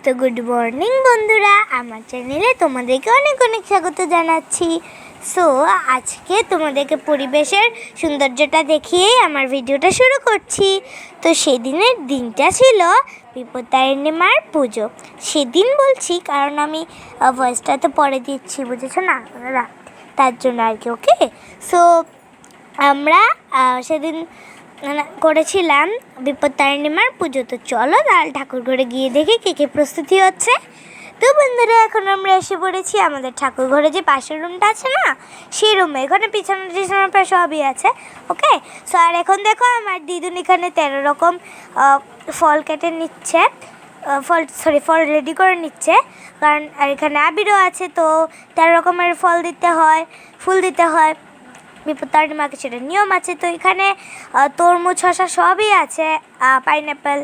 তো good morning বন্ধুরা, আমার চ্যানেলে তোমাদেরকে অনেক অনেক স্বাগত জানাচ্ছি। সো আজকে তোমাদেরকে পরিবেশের সৌন্দর্যটা দেখিয়েই আমার ভিডিওটা শুরু করছি। তো সেদিনের দিনটা ছিল বিপত্তারিণী মার পুজো। সেদিন বলছি কারণ আমি ভয়েসটা তো পরে দিচ্ছি, বুঝেছো না আপনারা, তার জন্য আর কি। ওকে, সো আমরা সেদিন করেছিলাম বিপত্তারিণী মার পুজো। তো চলো তাহলে ঠাকুর ঘরে গিয়ে দেখি কী কী প্রস্তুতি হচ্ছে। তো বন্ধুরা, এখন আমরা এসে পড়েছি আমাদের ঠাকুর ঘরে, যে পাশের রুমটা আছে না, সেই রুমে। এখানে পিছনে টিছনে প্রায় সবই আছে। ওকে, সো আর এখন দেখো আমার দিদুন এখানে 13 রকম ফল কেটে নিচ্ছে, ফল রেডি করে নিচ্ছে। কারণ আর এখানে আবিরও আছে, তো 13 রকমের ফল দিতে হয়, ফুল দিতে হয় বিপত্তারিণী মাকে, সেটা নিয়ম আছে। তো এখানে তরমুজ, শসা সবই আছে, পাইনঅ্যাপেল।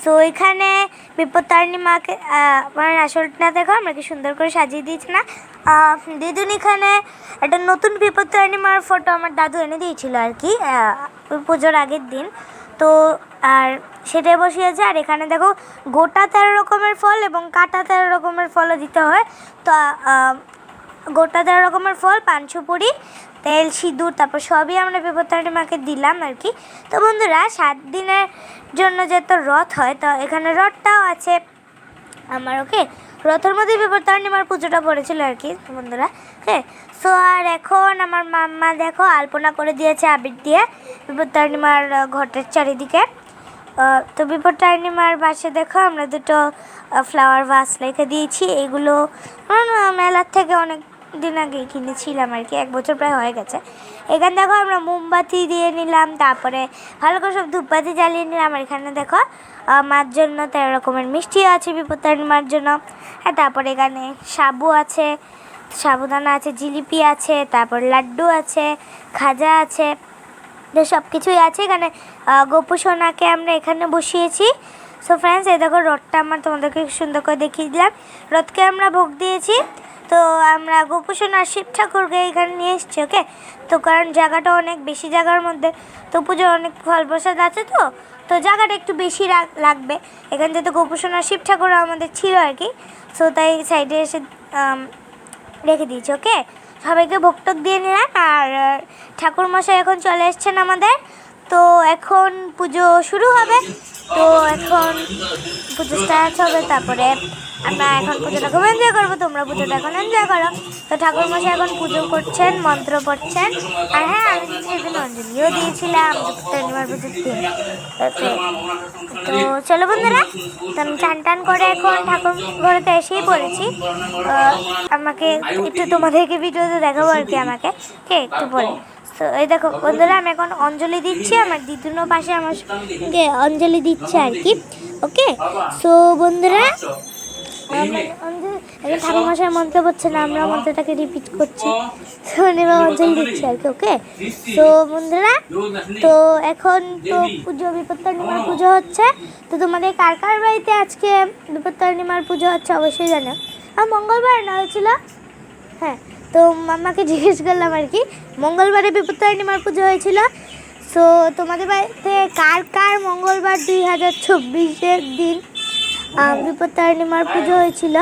সো এখানে বিপত্তারিণী মাকে মানে আসলটা দেখো আমরা কি সুন্দর করে সাজিয়ে দিয়েছি না। দিদুন এখানে একটা নতুন বিপত্তারিণী মার ফটো আমার দাদু এনে দিয়েছিল আর কি পুজোর আগের দিন। তো আর সেটাই বসিয়েছে। আর এখানে দেখো গোটা 13 রকমের ফল এবং কাটা 13 রকমের ফলও দিতে হয়। তো গোটা 13 রকমের ফল, পান সুপুরি, তেল, সিঁদুর, তারপর সবই আমরা বিপত্তারিণী মাকে দিলাম আর কি। তো বন্ধুরা, 7 দিনের জন্য যেহেতু রথ হয়, তো এখানে রথটাও আছে আমার। ওকে, রথের মধ্যে বিপত্তারিণী মার পুজোটা পড়েছিল আর কি বন্ধুরা। হ্যাঁ, সো আর এখন আমার মাম্মা দেখো আলপনা করে দিয়েছে আবির দিয়ে বিপত্তারিণী মার ঘটের চারিদিকে। তো বিপত্তারিণী মার পাশে দেখো আমরা দুটো ফ্লাওয়ার ভাস রেখে দিয়েছি। এগুলো মেলার থেকে অনেক দিন আগে কিনেছিলাম আর কি, 1 বছর প্রায় হয়ে গেছে। এখানে দেখো আমরা মোমবাতি দিয়ে নিলাম, তারপরে ভালো করে সব ধূপবাতি জ্বালিয়ে নিলাম। আর এখানে দেখো মার জন্য 13 রকমের মিষ্টিও আছে বিপত্তারিণী মার জন্য। হ্যাঁ, তারপরে এখানে সাবু আছে, সাবুদানা আছে, জিলিপি আছে, তারপর লাড্ডু আছে, খাজা আছে, তো সব কিছুই আছে। এখানে গোপু সোনাকে আমরা এখানে বসিয়েছি। সো ফ্রেন্ডস, এই দেখো রথটা আমার তোমাদেরকে সুন্দর করে দেখিয়ে দিলাম। রথকে আমরা ভোগ দিয়েছি। তো আমরা গোপু সোনার শিব ঠাকুরকে এখানে নিয়ে এসেছি। ওকে, তো কারণ জায়গাটা অনেক বেশি, জায়গার মধ্যে তো পুজোর অনেক ফল প্রসাদ আছে, তো জায়গাটা একটু বেশি লাগবে। এখানে যেহেতু গোপু সোনার শিব ঠাকুর আমাদের ছিল আর কি, সো তাই সাইডে এসে রেখে দিয়েছি। ওকে, সবাইকে ভোগ দিয়ে নিলাম। আর ঠাকুরমশাই এখন চলে এসছেন আমাদের। তো এখন পুজো শুরু হবে। তো এখন পুজো স্টার্ট হবে, তারপরে আমরা এখন পুজোটা খুব এনজয় করবো। তোমরা পুজোটা এখন এনজয় করো। তো ঠাকুরমশাই এখন পুজো করছেন, মন্ত্র পড়ছেন। আর হ্যাঁ, আমি সেদিন অঞ্জলিও দিয়েছিলাম বিপত্তারিণীমার পুজোর দিন। তো চলো বন্ধুরা, তো আমি চান করে এখন ঠাকুর ঘরেতে এসেই পড়েছি। আমাকে একটু তোমাদেরকে ভিডিওতে দেখাবো আর কি, আমাকে কে একটু পরে। তো এই দেখো বন্ধুরা, আমি এখন অঞ্জলি দিচ্ছি, আমার দিদুনও পাশে আমার সঙ্গে অঞ্জলি দিচ্ছে আর কি। ওকে, সো বন্ধুরা, ঠাকুরমশাই মন্ত্র পড়ছে না, আমরা মন্ত্রটাকে রিপিট করছি, অঞ্জলি দিচ্ছি আর কি। ওকে, তো বন্ধুরা, তো এখন তো পুজো বিপত্তারিণী মার পুজো হচ্ছে। তো তোমাদের কার কার বাড়িতে আজকে বিপত্তারিণী মার পুজো হচ্ছে অবশ্যই জানো। আর মঙ্গলবার না হয়েছিল? হ্যাঁ, তো মাম্মাকে জিজ্ঞেস করলাম আর কি, মঙ্গলবারে বিপত্তারিণী মার পুজো হয়েছিল। সো তোমাদের বাড়িতে কার কার মঙ্গলবার 2024-এর দিন বিপত্তারিণী মার পুজো হয়েছিল,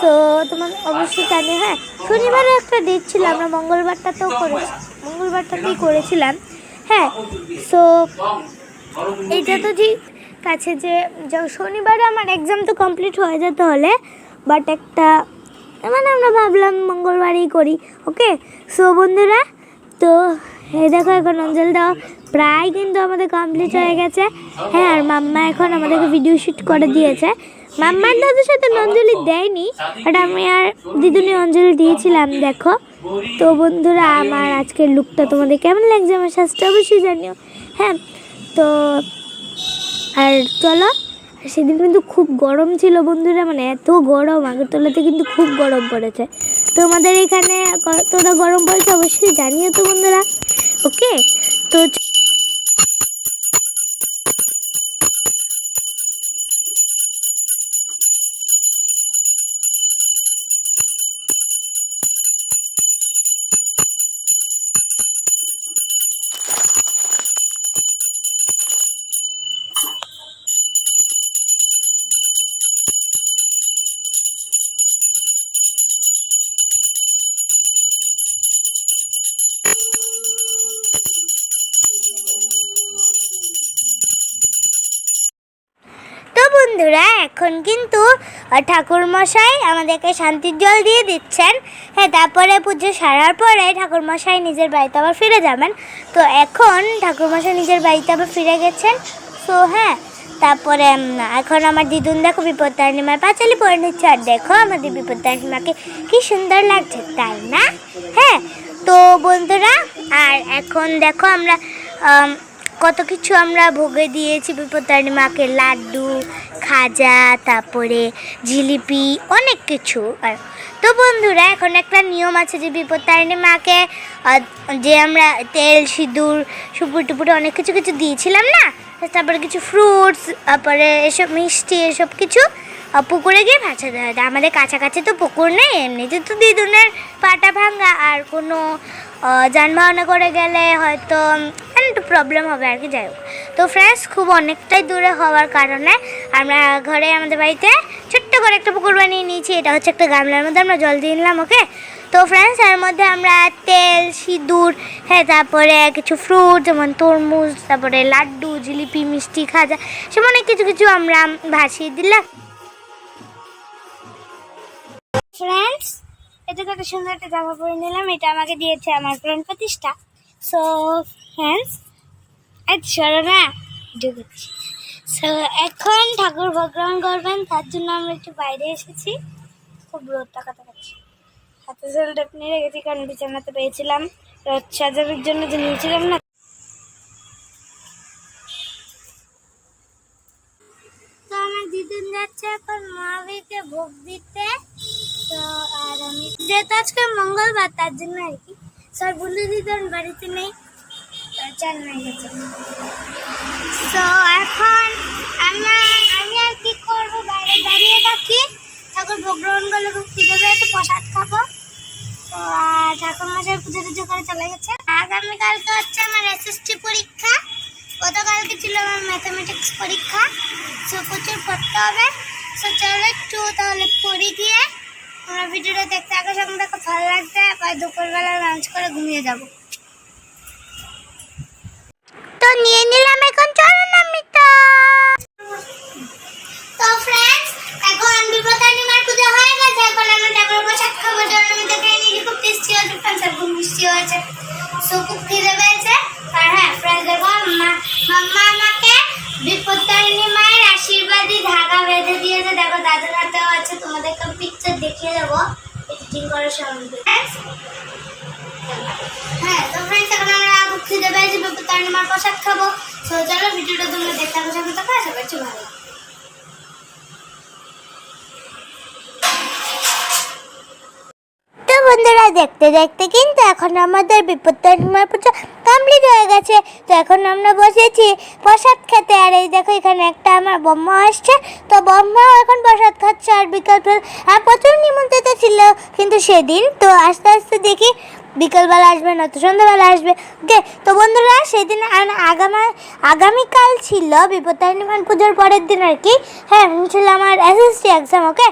সো তোমার অবশ্যই জানি। হ্যাঁ, শনিবারে একটা ডেট ছিল, আমরা মঙ্গলবারটাতেই করেছিলাম। হ্যাঁ, সো এইটা তো ঠিক আছে যে শনিবারে আমার এক্সাম তো কমপ্লিট হয়ে যেতে হলে, বাট একটা মানে আমরা ভাবলাম মঙ্গলবারেই করি। ওকে, সো বন্ধুরা, তো এই দেখো এখন অঞ্জলি দেওয়া প্রায় কিন্তু আমাদের কমপ্লিট হয়ে গেছে। হ্যাঁ, আর মাম্মা এখন আমাদেরকে ভিডিও শ্যুট করে দিয়েছে। মাম্মার দাদুর সাথে অঞ্জলি দেয়নি, বাট আমি আর দিদুনি অঞ্জলি দিয়েছিলাম। দেখো তো বন্ধুরা, আমার আজকের লুকটা তোমাদের কেমন লাগছে, আমার সাজটা অবশ্যই জানিও। হ্যাঁ, তো আর চলো, সেদিন কিন্তু খুব গরম ছিল বন্ধুরা, মানে এত গরম, আগরতলাতে কিন্তু খুব গরম পড়েছে। তোমাদের এখানে কতটা গরম পড়েছে অবশ্যই জানিও তো বন্ধুরা। ওকে, তো বন্ধুরা, এখন কিন্তু ঠাকুরমশাই আমাদেরকে শান্তির জল দিয়ে দিচ্ছেন। হ্যাঁ, তারপরে পুজো সারার পরে ঠাকুরমশাই নিজের বাড়িতে আবার ফিরে যাবেন। তো এখন ঠাকুরমশাই নিজের বাড়িতে আবার ফিরে গেছেন। তো হ্যাঁ, তারপরে এখন আমার দিদুন দেখো বিপত্তারিণীমার পাঁচালি পরে নিচ্ছে। আর দেখো আমাদের বিপত্তারিণীমাকে কি সুন্দর লাগছে, তাই না? হ্যাঁ, তো বন্ধুরা, আর এখন দেখো আমরা কত কিছু আমরা ভোগে দিয়েছি বিপত্তারিণীমাকে, লাড্ডু, খাজা, তারপরে জিলিপি, অনেক কিছু। আর তো বন্ধুরা, এখন একটা নিয়ম আছে যে বিপত্তারিণীমাকে যে আমরা তেল, সিঁদুর, সুপুর টুপুরে অনেক কিছু কিছু দিয়েছিলাম না, তারপরে কিছু ফ্রুটস, তারপরে এসব মিষ্টি, এসব কিছু পুকুরে গিয়ে ভাসাতে হয়। আমাদের কাছাকাছি তো পুকুর নেই, এমনিতে তো দিদুনের পাটা ভাঙা, আর কোনো যানবাহনে করে গেলে হয়তো একটু প্রবলেম হবে আর কি। যাই হোক, তো ফ্রেন্ডস, খুব অনেকটাই দূরে হওয়ার কারণে আমরা ঘরে আমাদের বাড়িতে ছোট্ট করে একটা পুকুর বানিয়ে নিয়েছি। এটা হচ্ছে একটা গামলার মধ্যে আমরা জল দিয়ে নিলাম। ওকে, তো ফ্রেন্ডস, এর মধ্যে আমরা তেল, সিঁদুর, হ্যাঁ, তারপরে কিছু ফ্রুট যেমন তরমুজ, তারপরে লাড্ডু, জিলিপি, মিষ্টি, খাজা, সব অনেক কিছু কিছু আমরা ভাসিয়ে দিলাম। ফ্রেন্ডস, এটা কত সুন্দর একটা জামা পরে নিলাম। এটা আমাকে দিয়েছে আমার প্রাণ প্রতিষ্ঠা। সো ফ্রেন্ডস, সরো না, ঢুকেছি। সো এখন ঠাকুর ভোগ গ্রহণ করবেন, তার জন্য আমরা একটু বাইরে এসেছি। খুব রোদটা কথা পাচ্ছি, হাতে জলটা নিয়ে রেখেছি কারণ বিছানাতে পেয়েছিলাম রোদ সাজানোর জন্য যে নিয়েছিলাম না। তো আমার দিদুন যাচ্ছে এখন মহাবীরকে ভোগ দিতে। তো আর আমি যেহেতু আজকে মঙ্গলবার, তার জন্য আর কি। স্যার বন্ধু দিদুন বাড়িতে নেই, চেন্নাই গেছে। তো এখন আমি আর কি করবো, বাইরে দাঁড়িয়ে থাকি। ঠাকুর ভোগ গ্রহণ করলে খুব খিদে পেয়েছে, প্রসাদ খাবো। তো আর ঠাকুর মশাই পুজো টুজো করে চলে গেছে। আগামীকালকে হচ্ছে আমার এসএসটি পরীক্ষা, গতকালকে ছিল আমার ম্যাথামেটিক্স পরীক্ষা। সো প্রচুর পড়তে হবে। সো চলো একটু তাহলে পড়ি, গিয়ে আমরা ভিডিওটা দেখতে আগে সঙ্গে দেখো, ভালো লাগবে। আবার দুপুরবেলা লাঞ্চ করে ঘুমিয়ে যাবো। তো নিয়ে নিলাম এখন চরণামৃত। তো ফ্রেন্ডস, এখন বিপত্তারিণীমার পুজো হয়ে গেছে। এখন আমরা ঠাকুর প্রসাদ খাবো। চরণামৃত খেয়ে নিয়ে খুব টেস্টি হয়েছে ফ্রেন্ডস, খুব মিষ্টি হয়েছে। সো খুব খিদে পেয়েছে। আর হ্যাঁ ফ্রেন্ডস, দেখো মাম্মা আমাকে বিপত্তারিণীমায়ের আশীর্বাদী ধাগা বেঁধে দিয়েছে। দেখো দাদার হাতেও আছে, তোমাদেরকে পিকচার দেখিয়ে দেবো এডিটিং করার সময়। হ্যাঁ, তো ফ্রেন্ডস, এখন আমরা খুব খিদে পেয়েছি, বিপত্তারিণীমার প্রসাদ খাবো। তো চলো ভিডিওটা তোমরা দেখতে থাকো, সঙ্গে থাকো, আশা করছি ভালো। তো বন্ধুরা, দেখতে দেখতে কিন্তু এখন আমাদের বিপত্তারিণীমার পুজো কমপ্লিট হয়ে গেছে। তো এখন আমরা বসেছি প্রসাদ খেতে। আর এই দেখো, এখানে একটা আমার বম্মা আসছে। তো বম্মাও এখন প্রসাদ খাচ্ছে। আর বিকাল আর প্রচুর নিমন্ত্রিত ছিল কিন্তু সেদিন। তো আস্তে আস্তে দেখি বিকেলবেলা আসবে, নয়তো সন্ধ্যাবেলা আসবে। ওকে, তো বন্ধুরা, সেদিন আগামীকাল ছিল বিপত্তারিণীমার পুজোর পরের দিন আর কি। হ্যাঁ, ছিল আমার এসএসটি এক্সাম। ওকে,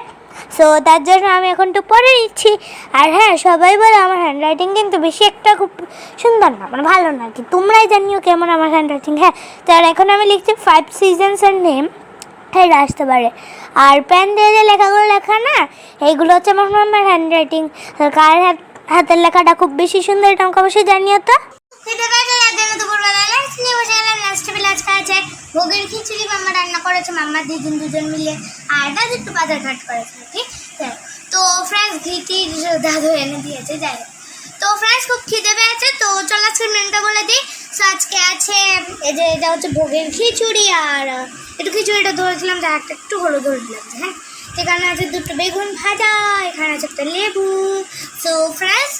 সো তার জন্য আমি এখন একটু পড়ে নিচ্ছি। আর হ্যাঁ, সবাই বলে আমার হ্যান্ডরাইটিং কিন্তু বেশি একটা খুব সুন্দর না, মানে ভালো না আর কি। তোমরাই জানিও কেমন আমার হ্যান্ডরাইটিং। হ্যাঁ, তো আর এখন আমি লিখছি 5 সিজনসের নেম। হ্যাঁ, আসতে পারে। আর পেন দিয়ে যে লেখাগুলো লেখা না, এইগুলো হচ্ছে আমার আমার হ্যান্ডরাইটিং। কার হাতের লেখাটা খুব বেশি সুন্দর, এটা আমাকে অবশ্যই জানিও। তো ভোগের খিচুড়ি মাম্মা রান্না করেছে, মাম্মা দুজন মিলে। আর দাদু একটু বাজার ঘাট করেছে আর কি। তো ফ্রেন্ডস, ঘিটি দাদু এনে দিয়েছে। যাই হোক, তো ফ্রেন্ডস, খুব খিদে পেয়েছে। তো চল আজকে মেনুটা বলে দিই। সো আজকে আছে এই যে, এটা হচ্ছে ভোগের খিচুড়ি। আর একটু খিচুড়িটা ধরেছিলাম, যা একটু হলুদ হলুদ লাগছে। হ্যাঁ, এখানে আছে দুটো বেগুন ভাজা, এখানে আছে একটা লেবু। সো ফ্রেন্ডস,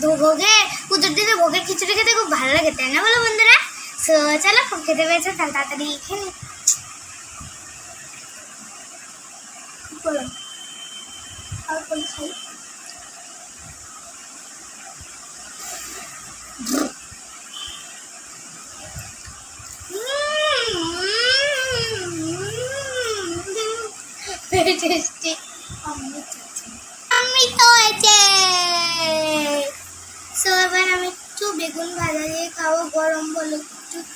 তো ভোগে পুজোর দিনে ভোগের খিচুড়ি খেতে খুব ভালো লাগে, তাই না বলো বন্ধুরা? সো চলো, খুব খেতে পেয়েছে, তাহলে তাড়াতাড়ি খেয়ে খাই। টেস্টি অমৃত হয়েছে। সো এবার আমি একটু বেগুন ভাজা দিয়ে খাবো, গরম বলে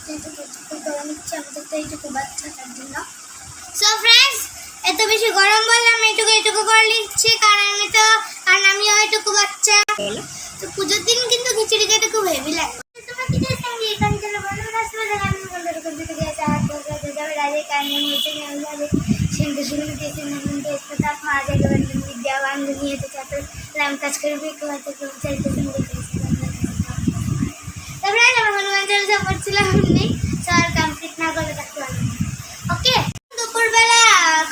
একটু গরম করে নিচ্ছি, আমাদের তো এইটুকু বাচ্চা তার জন্য। সো ফ্রেন্ডস, এত বেশি গরম বললাম এইটুকু করে নিচ্ছি, কারণ আমিও এইটুকু বাচ্চা। তো পুজোর দিন কিন্তু খিচুড়ি খেতে খুব হেভি লাগে। তোমরা কি দেখেন এখানে চলে বন্ধু আসলে দেখেন বন্ধুরা কোন দিকে গিয়ে চার করে যাবে রাজে কানে নিচে নিয়ে যাবে সিন্ধু সিন্ধু দিতে নিতে তাপ মারা যাবে বিদ্যা বান্ধ নিয়ে তো চাতে লাম কাজ করে বিকু হতে কেউ চাইতে সিন্ধু তারপরে আমার হনুমান চালিসা পড়ছিলাম নেই স্যার কমপ্লিট না করে থাকতে পারলাম। ওকে, দুপুরবেলা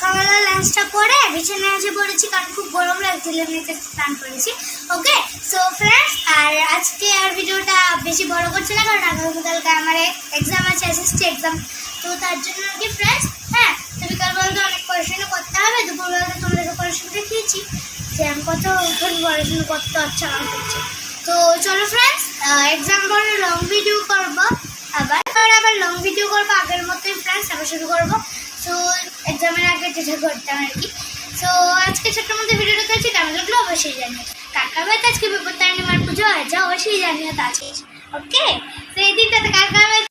খাওয়া লাঞ্চটা করে বিছানায় এসে পড়েছি কারণ খুব গরম লাগছিল, এমনিতে স্নান করেছি। ওকে সো ফ্রেন্ডস, আর আজকে আর ভিডিওটা বেশি বড় করছি না কারণ আগামীকালকে আমার এক্সাম আছে, এসএসসি এক্সাম, তো তার জন্য আর কি ফ্রেন্ডস। হ্যাঁ, তো বিকালবেলা তো অনেক পড়াশোনা করতে হবে, দুপুরবেলা তো তোমাদেরকে পড়াশোনা দেখিয়েছি যে আমি কতক্ষণ পড়াশোনা করতে হচ্ছে আমার করছি। তো চলো ফ্রেন্ডস, এক্সাম পরে লং ভিডিও করবো, আবার লং ভিডিও করবো আগের মতোই ফ্রেন্ডস, আবার শুরু করবো। সো এক্সামের আগে যেটা করতাম আর কি। সো আজকে ছোট্ট মধ্যে ভিডিওটা করেছি, কেমন লাগলো অবশ্যই জানিও। কাকা বাড়িতে আজকে বিপত্তারিণীমার পুজো হয়েছে, অবশ্যই জানিও তা আছে। ওকে, তো এই দিনটাতে কাকা বাড়িতে